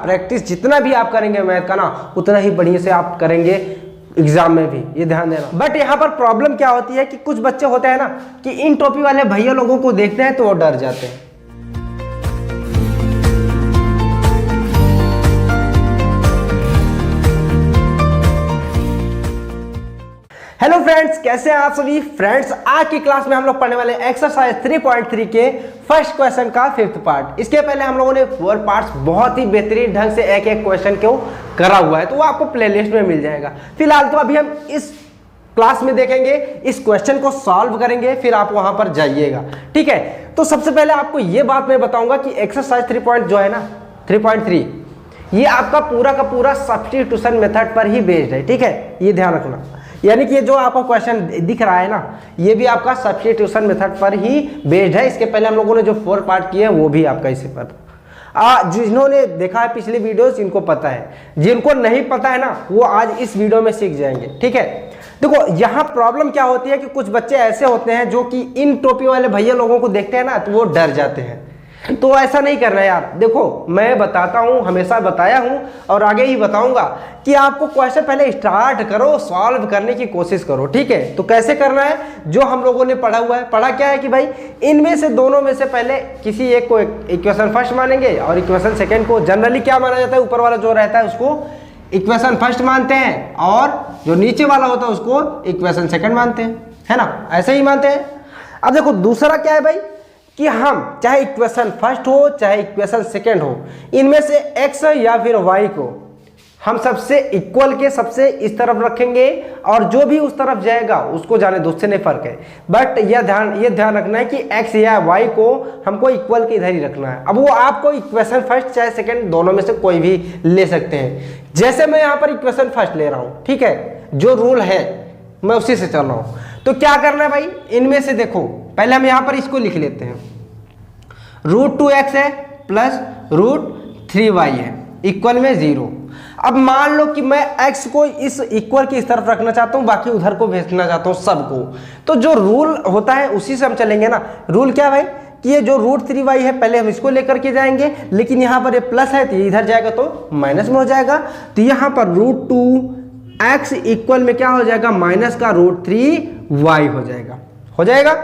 Practice जितना भी आप करेंगे मैथ का ना, उतना ही बढ़िया से आप करेंगे एग्जाम में भी, ये ध्यान देना। बट यहाँ पर प्रॉब्लम क्या होती है कि कुछ बच्चे होते हैं ना कि इन टोपी वाले भैया लोगों को देखते हैं तो वो डर जाते हैं। हेलो फ्रेंड्स, कैसे हैं आप सभी फ्रेंड्स। आज की क्लास में हम लोग पढ़ने वाले एक्सरसाइज 3.3 के फर्स्ट क्वेश्चन का 5th पार्ट। इसके पहले हम लोगों ने 4 पार्ट्स बहुत ही बेहतरीन ढंग से एक एक क्वेश्चन को करा हुआ है, तो वो आपको प्लेलिस्ट में मिल जाएगा। फिलहाल तो अभी हम इस क्लास में देखेंगे, इस क्वेश्चन को सॉल्व करेंगे, फिर आप वहां पर जाइएगा, ठीक है। तो सबसे पहले आपको ये बात मैं बताऊंगा कि एक्सरसाइज 3.3 ये आपका पूरा का पूरा सब्स्टिट्यूशन मेथड पर ही बेस्ड है, ठीक है, ये ध्यान रखना। यानी कि ये जो आपको क्वेश्चन दिख रहा है ना, ये भी आपका सब्स्टिट्यूशन मेथड पर ही बेस्ड है। इसके पहले हम लोगों ने जो 4 पार्ट किए हैं वो भी आपका इसी पर। जिन्होंने देखा है पिछली वीडियोस इनको पता है, जिनको नहीं पता है ना वो आज इस वीडियो में सीख जाएंगे, ठीक है। देखो यहाँ प्रॉब्लम क्या होती है कि कुछ बच्चे ऐसे होते हैं जो कि इन टोपी वाले भैया लोगों को देखते हैं ना तो वो डर जाते हैं। तो ऐसा नहीं करना है यार। देखो मैं बताता हूं, हमेशा बताया हूं और आगे ही बताऊंगा कि आपको क्वेश्चन पहले स्टार्ट करो, सॉल्व करने की कोशिश करो, ठीक है। तो कैसे करना है, जो हम लोगों ने पढ़ा हुआ है, पढ़ा क्या है कि भाई इनमें से दोनों में से पहले किसी एक को इक्वेशन फर्स्ट मानेंगे और इक्वेशन सेकेंड को जनरली क्या माना जाता है, ऊपर वाला जो रहता है उसको इक्वेशन फर्स्ट मानते हैं और जो नीचे वाला होता है उसको इक्वेशन सेकेंड मानते हैं, है ना, ऐसे ही मानते हैं। अब देखो दूसरा क्या है भाई कि हम चाहे इक्वेशन फर्स्ट हो चाहे इक्वेशन सेकेंड हो, इनमें से x या फिर y को हम सबसे इक्वल के सबसे इस तरफ रखेंगे और जो भी उस तरफ जाएगा उसको जाने दो, उससे नहीं फर्क है। बट ये ध्यान रखना है कि x या y को हमको इक्वल के इधर ही रखना है। अब वो आपको इक्वेशन फर्स्ट चाहे सेकेंड दोनों में से कोई भी ले सकते हैं। जैसे मैं यहाँ पर इक्वेशन फर्स्ट ले रहा हूँ, ठीक है, जो रूल है मैं उसी से चल रहा हूँ। तो क्या करना है भाई, इनमें से देखो पहले हम यहां पर इसको लिख लेते हैं, √2x है प्लस √3y है इक्वल में 0। अब मान लो कि मैं x को इस इक्वल की इस तरफ रखना चाहता हूं, बाकी उधर को भेजना चाहता हूं सबको। तो जो रूल होता है उसी से हम चलेंगे ना। रूल क्या है भाई कि ये जो √3y है पहले हम इसको लेकर के जाएंगे, लेकिन यहां पर ये प्लस है तो ये इधर जाएगा तो माइनस में हो जाएगा। तो यहां पर √2x इक्वल में क्या हो जाएगा, माइनस का √3y हो जाएगा।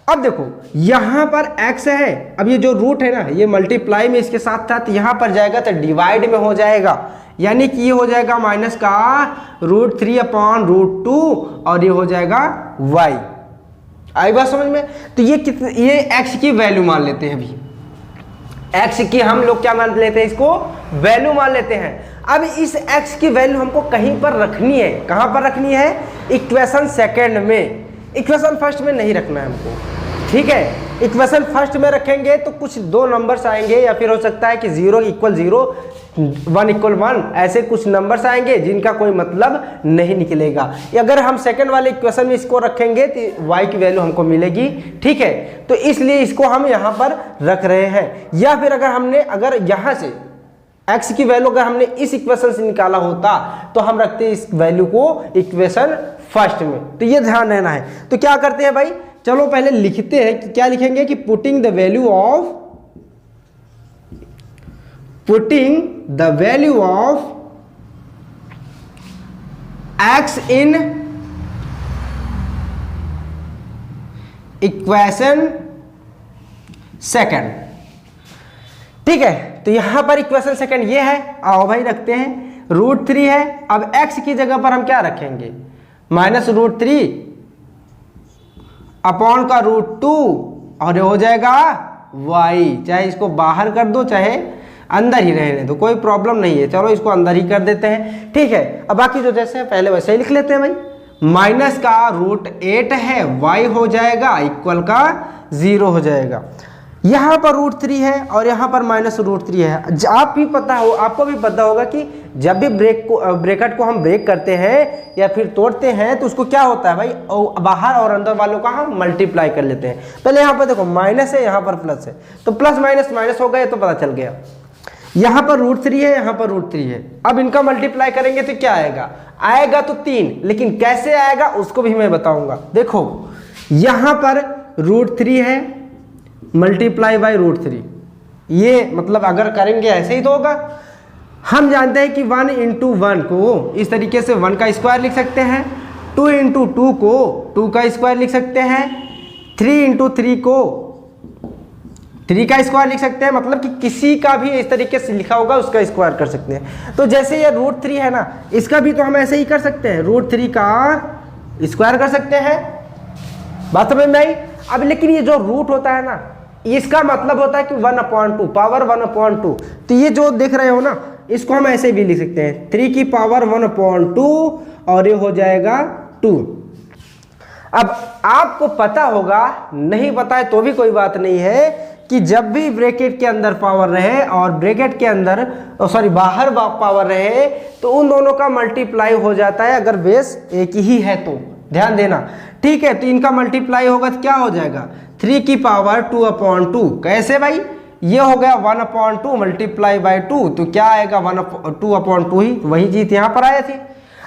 अब देखो यहां पर x है, अब ये जो रूट है ना ये मल्टीप्लाई में इसके साथ था, तो यहां पर जाएगा तो डिवाइड में हो जाएगा, यानी कि ये हो जाएगा माइनस का √3/√2 और ये हो जाएगा y। आई बात समझ में। तो ये x की वैल्यू मान लेते हैं। अभी x की हम लोग क्या मान लेते हैं, इसको वैल्यू मान लेते हैं। अब इस x की वैल्यू हमको कहीं पर रखनी है, कहां पर रखनी है, इक्वेशन सेकेंड में, इक्वेशन फर्स्ट में नहीं रखना है हमको, ठीक है। इक्वेशन फर्स्ट में रखेंगे तो कुछ दो नंबर्स आएंगे, या फिर हो सकता है कि 0 = 0 1 = 1 ऐसे कुछ नंबर्स आएंगे जिनका कोई मतलब नहीं निकलेगा। अगर हम सेकंड वाले इक्वेशन में इसको रखेंगे तो y की वैल्यू हमको मिलेगी, ठीक है। तो इसलिए इसको हम यहाँ पर रख रहे हैं। या फिर अगर यहाँ से x की वैल्यू अगर हमने इस इक्वेशन से निकाला होता तो हम रखते इस वैल्यू को इक्वेशन फर्स्ट में। तो ये ध्यान रहना है। तो क्या करते हैं भाई, चलो पहले लिखते हैं कि क्या लिखेंगे कि putting the value of x in equation second, ठीक है। तो यहां पर इक्वेशन सेकंड ये है, आओ भाई रखते हैं, √3 है। अब x की जगह पर हम क्या रखेंगे, माइनस √3 अपॉन का √2 और ये हो जाएगा y। चाहे इसको बाहर कर दो चाहे अंदर ही रहने दो, कोई प्रॉब्लम नहीं है। चलो इसको अंदर ही कर देते हैं, ठीक है। अब बाकी जो जैसे है पहले वैसे ही लिख लेते हैं भाई। माइनस का √8 है, y हो जाएगा इक्वल का 0 हो जाएगा। यहाँ पर √3 है और यहाँ पर माइनस √3 है। आपको भी पता होगा कि जब भी ब्रैकेट को हम ब्रेक करते हैं या फिर तोड़ते हैं तो उसको क्या होता है भाई, बाहर और अंदर वालों का हम मल्टीप्लाई कर लेते हैं। पहले यहाँ पर देखो माइनस है, यहाँ पर प्लस है, तो प्लस माइनस माइनस हो गया तो पता चल गया। यहाँ पर √3 है, यहाँ पर √3 है। अब इनका मल्टीप्लाई करेंगे तो क्या आएगा तो 3, लेकिन कैसे आएगा उसको भी मैं बताऊंगा। देखो यहाँ पर √3 है मल्टीप्लाई बाई √3, ये मतलब अगर करेंगे ऐसे ही तो होगा। हम जानते हैं कि 1 इंटू 1 को इस तरीके से 1 का स्क्वायर लिख सकते हैं, 2 इंटू 2 को 2 का स्क्वायर लिख सकते हैं, 3 इंटू 3 को 3 का स्क्वायर लिख सकते हैं, मतलब कि किसी का भी इस तरीके से लिखा होगा उसका स्क्वायर कर सकते हैं। तो जैसे ये √3 है ना, इसका भी तो हम ऐसे ही कर सकते हैं, √3 का स्क्वायर कर सकते हैं। बात समझ में आई? अब लेकिन ये जो रूट होता है ना, इसका मतलब होता है कि 1/2 पावर 1/2। तो ये जो देख रहे हो ना, इसको हम ऐसे भी लिख सकते हैं 3 की पावर 1/2 और ये हो जाएगा 2। अब आपको पता होगा, नहीं पता है तो भी कोई बात नहीं है कि जब भी ब्रैकेट के अंदर पावर रहे और ब्रैकेट के अंदर बाहर पावर रहे तो उन दोनों का मल्टीप्लाई हो जाता है अगर बेस एक ही है तो। ध्यान देना, ठीक है। तो इनका मल्टीप्लाई होगा तो क्या हो जाएगा 3 की पावर 2/2। कैसे भाई? ये हो गया 1/2 मल्टीप्लाई बाय 2, तो क्या आएगा 2/2 ही, वही चीज यहाँ पर आया थी।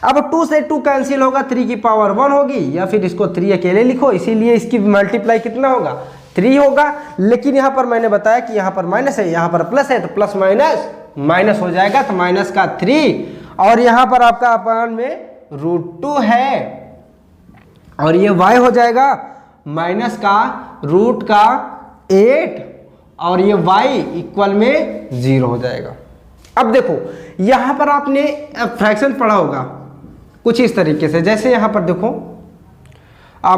अब 2 से 2 कैंसिल होगा, 3 की पावर 1 होगी, या फिर इसको 3 अकेले लिखो, इसीलिए इसकी मल्टीप्लाई कितना होगा 3 होगा। लेकिन यहाँ पर मैंने बताया कि यहाँ पर माइनस है, यहाँ पर प्लस है, तो प्लस माइनस माइनस हो जाएगा, तो माइनस का 3 और यहाँ पर आपका अपान में √2 है और ये y हो जाएगा माइनस का रूट का 8 और ये y इक्वल में 0 हो जाएगा। अब देखो यहाँ पर आपने फ्रैक्शन पढ़ा होगा कुछ इस तरीके से, जैसे यहाँ पर देखो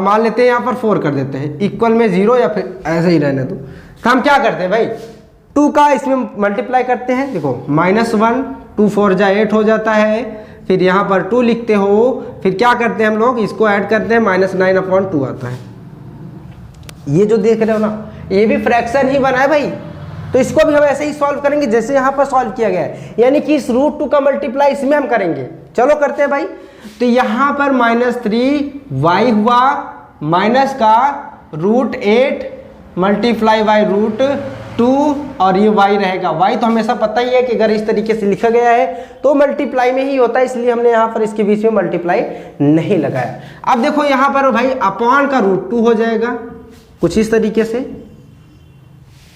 मान लेते हैं यहाँ पर 4 कर देते हैं, इक्वल में 0 या फिर ऐसे ही रहने दो। तो हम क्या करते हैं भाई, 2 का इसमें मल्टीप्लाई करते हैं। देखो -1 2 4 जा 8 हो जाता है, फिर यहाँ पर 2 लिखते हो, फिर क्या करते हैं हम लोग इसको ऐड करते हैं, -9/2 आता है। ये जो देख रहे हो ना, ये भी फ्रैक्शन ही बना है भाई, तो इसको भी हम ऐसे ही सॉल्व करेंगे जैसे यहाँ पर सॉल्व किया गया है, यानी कि इस √2 का मल्टीप्लाई इसमें हम करेंगे। चलो करते हैं भाई। तो यहाँ पर -3y हुआ माइनस का √8 मल्टीप्लाई बाय √2 और ये y रहेगा। y तो हमेशा पता ही है कि अगर इस तरीके से लिखा गया है तो मल्टीप्लाई में ही होता है, इसलिए हमने यहाँ पर इसके बीच में मल्टीप्लाई नहीं लगाया। अब देखो यहाँ पर भाई अपॉन का √2 हो जाएगा कुछ इस तरीके से,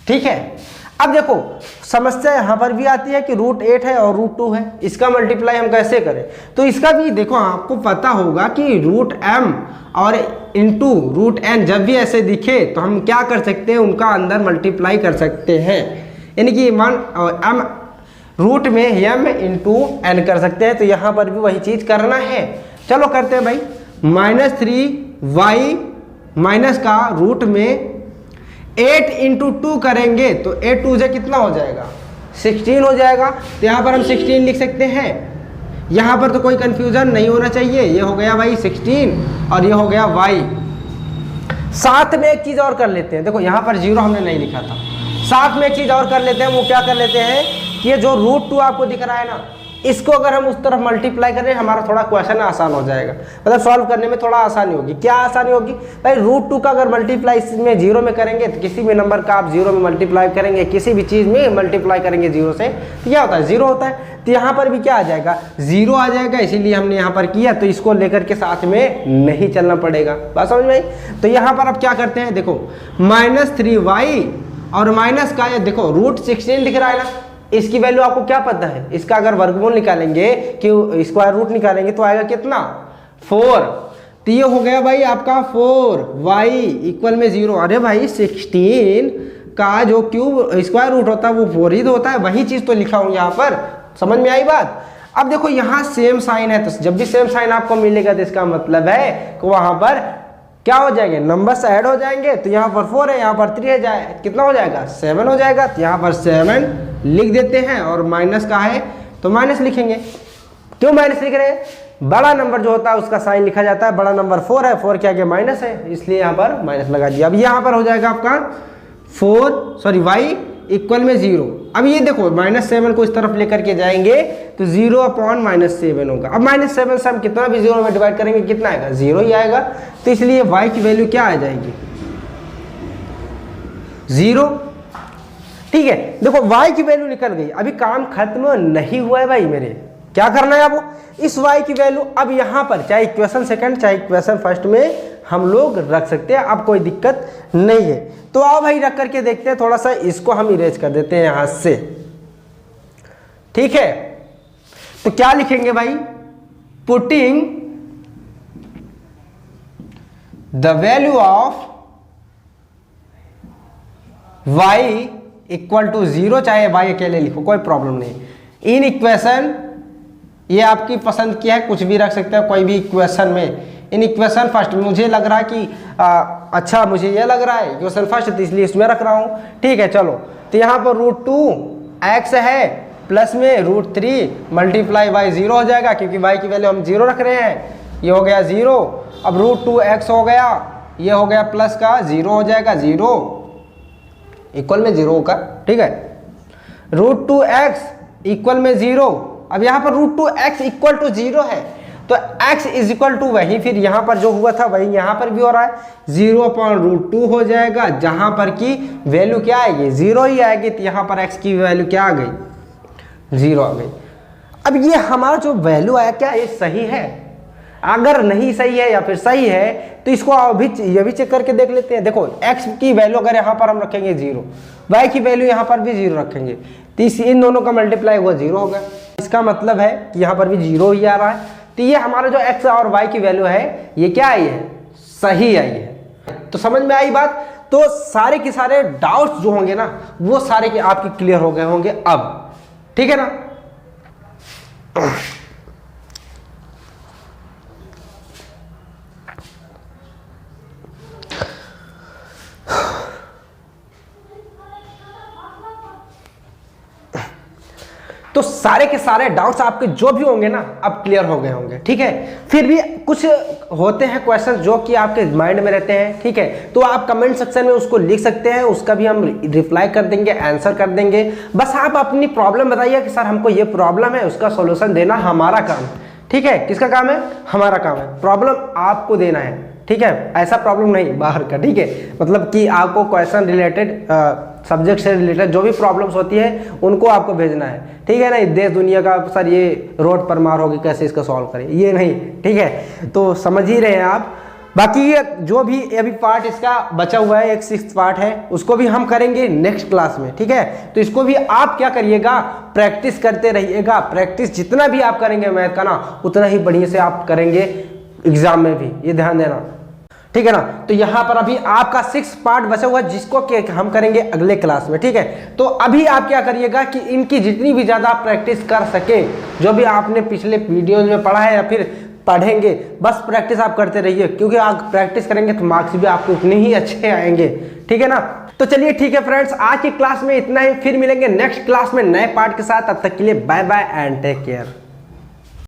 ठीक है। अब देखो समस्या यहाँ पर भी आती है कि √8 है और √2 है, इसका मल्टीप्लाई हम कैसे करें। तो इसका भी देखो आपको पता होगा कि √m और इंटू √n जब भी ऐसे दिखे तो हम क्या कर सकते हैं, उनका अंदर मल्टीप्लाई कर सकते हैं, यानी कि m रूट में m इंटू n कर सकते हैं। तो यहाँ पर भी वही चीज़ करना है। चलो करते हैं भाई। -3y माइनस का रूट में 8 इंटू 2 करेंगे तो 8 2 से कितना हो जाएगा 16 हो जाएगा। तो यहाँ पर हम 16 लिख सकते हैं, यहाँ पर तो कोई कंफ्यूजन नहीं होना चाहिए। ये हो गया भाई 16 और ये हो गया y। साथ में एक चीज़ और कर लेते हैं, देखो यहाँ पर 0 हमने नहीं लिखा था, साथ में एक चीज़ और कर लेते हैं। वो क्या कर लेते हैं कि ये जो √2 आपको दिख रहा है ना, इसको अगर हम उस तरफ मल्टीप्लाई करें हमारा थोड़ा क्वेश्चन आसान हो जाएगा, मतलब सॉल्व करने में थोड़ा आसानी होगी। क्या आसानी होगी भाई, √2 का अगर मल्टीप्लाई इसमें 0 में करेंगे तो किसी भी नंबर का आप 0 में मल्टीप्लाई करेंगे, किसी भी चीज़ में मल्टीप्लाई करेंगे 0 से तो क्या होता है 0 होता है। तो यहाँ पर भी क्या आ जाएगा 0 आ जाएगा, इसीलिए हमने यहाँ पर किया। तो इसको लेकर के साथ में नहीं चलना पड़ेगा, बात समझ में आई। तो यहाँ पर अब क्या करते हैं, देखो -3y और माइनस का ये देखो √16 लिख रहा है ना, इसकी वैल्यू आपको क्या पता है, इसका अगर वर्गमूल निकालेंगे कि स्क्वायर रूट निकालेंगे तो आएगा कितना 4। तो ये हो गया भाई आपका 4y इक्वल में 0। अरे भाई 16 का जो क्यूब स्क्वायर रूट होता है वो 4 ही तो होता है, वही चीज़ तो लिखा हूँ यहाँ पर। समझ में आई बात। अब देखो यहाँ सेम साइन है, तो जब भी सेम साइन आपको मिलेगा तो इसका मतलब है कि वहाँ पर क्या हो जाएंगे, नंबर्स ऐड हो जाएंगे। तो यहाँ पर 4 है, यहाँ पर 3 है, कितना हो जाएगा 7 हो जाएगा। तो यहाँ पर 7 लिख देते हैं और माइनस का है तो माइनस लिखेंगे। क्यों माइनस लिख रहे हैं, बड़ा नंबर जो होता है उसका साइन लिखा जाता है। बड़ा नंबर 4 है, 4 के आगे माइनस है, इसलिए यहाँ पर माइनस लगा दिया। अब यहाँ पर हो जाएगा आपका y इक्वल में 0। अब ये देखो -7 को इस तरफ लेकर के जाएंगे तो 0/-7 होगा। अब -7 से हम कितना भी 0 में डिवाइड करेंगे कितना आएगा 0 ही आएगा। तो इसलिए y की वैल्यू क्या आ जाएगी 0। ठीक है, देखो y की वैल्यू निकल गई। अभी काम खत्म नहीं हुआ है भाई मेरे, क्या करना है आपको, इस y की वैल्यू अब यहाँ पर चाहे इक्वेशन सेकंड चाहे इक्वेशन फर्स्ट में हम लोग रख सकते हैं, अब कोई दिक्कत नहीं है। तो आओ भाई रख करके देखते हैं, थोड़ा सा इसको हम इरेज कर देते हैं यहाँ से, ठीक है। तो क्या लिखेंगे भाई, putting the value of y equal to 0, चाहे y अकेले लिखो कोई प्रॉब्लम नहीं। इन इक्वेशन, ये आपकी पसंद की है, कुछ भी रख सकते हो कोई भी इक्वेशन में। इन इक्वेशन फर्स्ट, मुझे लग रहा है कि अच्छा मुझे ये लग रहा है इक्वेशन फर्स्ट, तो इसलिए इसमें रख रहा हूँ। ठीक है चलो, तो यहाँ पर √2x है, प्लस में √3 मल्टीप्लाई y 0 हो जाएगा, क्योंकि y की वैल्यू हम 0 रख रहे हैं। ये हो गया 0। अब √2x हो गया, ये हो गया प्लस का 0 हो जाएगा, 0 इक्वल में 0 होगा। ठीक है, √2x इक्वल में 0। अब यहाँ पर √2x इक्वल टू 0 है, तो x इज इक्वल टू वही, फिर यहाँ पर जो हुआ था वही यहाँ पर भी हो रहा है, 0/√2 हो जाएगा, जहाँ पर की वैल्यू क्या आएगी, 0 ही आएगी। तो यहाँ पर x की वैल्यू क्या आ गई, 0 आ गई। अब ये हमारा जो वैल्यू आया, क्या ये सही है? अगर नहीं सही है या फिर सही है, तो इसको अभी ये भी चेक करके देख लेते हैं। देखो x की वैल्यू अगर यहाँ पर हम रखेंगे 0, y की वैल्यू यहाँ पर भी 0 रखेंगे, तो इन दोनों का मल्टीप्लाई हुआ 0 होगा। इसका मतलब है कि यहाँ पर भी 0 ही आ रहा है। तो ये हमारा जो x और y की वैल्यू है, ये क्या आई है, सही आई है। तो समझ में आई बात। तो सारे के सारे डाउट्स जो होंगे ना, वो सारे के आपके क्लियर हो गए होंगे अब। ठीक है ना। तो सारे के सारे डाउट्स आपके जो भी होंगे ना, अब क्लियर हो गए होंगे। ठीक है, फिर भी कुछ होते हैं क्वेश्चन जो कि आपके माइंड में रहते हैं। ठीक है, तो आप कमेंट सेक्शन में उसको लिख सकते हैं, उसका भी हम रिप्लाई कर देंगे, आंसर कर देंगे। बस आप अपनी प्रॉब्लम बताइए कि सर हमको ये प्रॉब्लम है, उसका सॉल्यूशन देना हमारा काम है। ठीक है, किसका काम है, हमारा काम है, प्रॉब्लम आपको देना है। ठीक है, ऐसा प्रॉब्लम नहीं बाहर का। ठीक है, मतलब कि आपको क्वेश्चन रिलेटेड, सब्जेक्ट से रिलेटेड जो भी प्रॉब्लम्स होती है उनको आपको भेजना है। ठीक है ना, देश दुनिया का सर ये रोड पर मार होगी कैसे इसको सॉल्व करें, ये नहीं। ठीक है, तो समझ ही रहे हैं आप। बाकी ये जो भी अभी पार्ट इसका बचा हुआ है, एक 6th पार्ट है, उसको भी हम करेंगे नेक्स्ट क्लास में। ठीक है, तो इसको भी आप क्या करिएगा, प्रैक्टिस करते रहिएगा। प्रैक्टिस जितना भी आप करेंगे मैथ का ना, उतना ही बढ़िया से आप करेंगे एग्जाम में भी, ये ध्यान देना। ठीक है ना। तो यहाँ पर अभी आपका 6th पार्ट बचा हुआ है, जिसको हम करेंगे अगले क्लास में। ठीक है, तो अभी आप क्या करिएगा कि इनकी जितनी भी ज़्यादा प्रैक्टिस कर सके, जो भी आपने पिछले वीडियोज में पढ़ा है या फिर पढ़ेंगे, बस प्रैक्टिस आप करते रहिए, क्योंकि आप प्रैक्टिस करेंगे तो मार्क्स भी आपको उतने ही अच्छे आएंगे। ठीक है ना। तो चलिए ठीक है फ्रेंड्स, आज की क्लास में इतना ही, फिर मिलेंगे नेक्स्ट क्लास में नए पार्ट के साथ। तब तक के लिए bye bye and take care.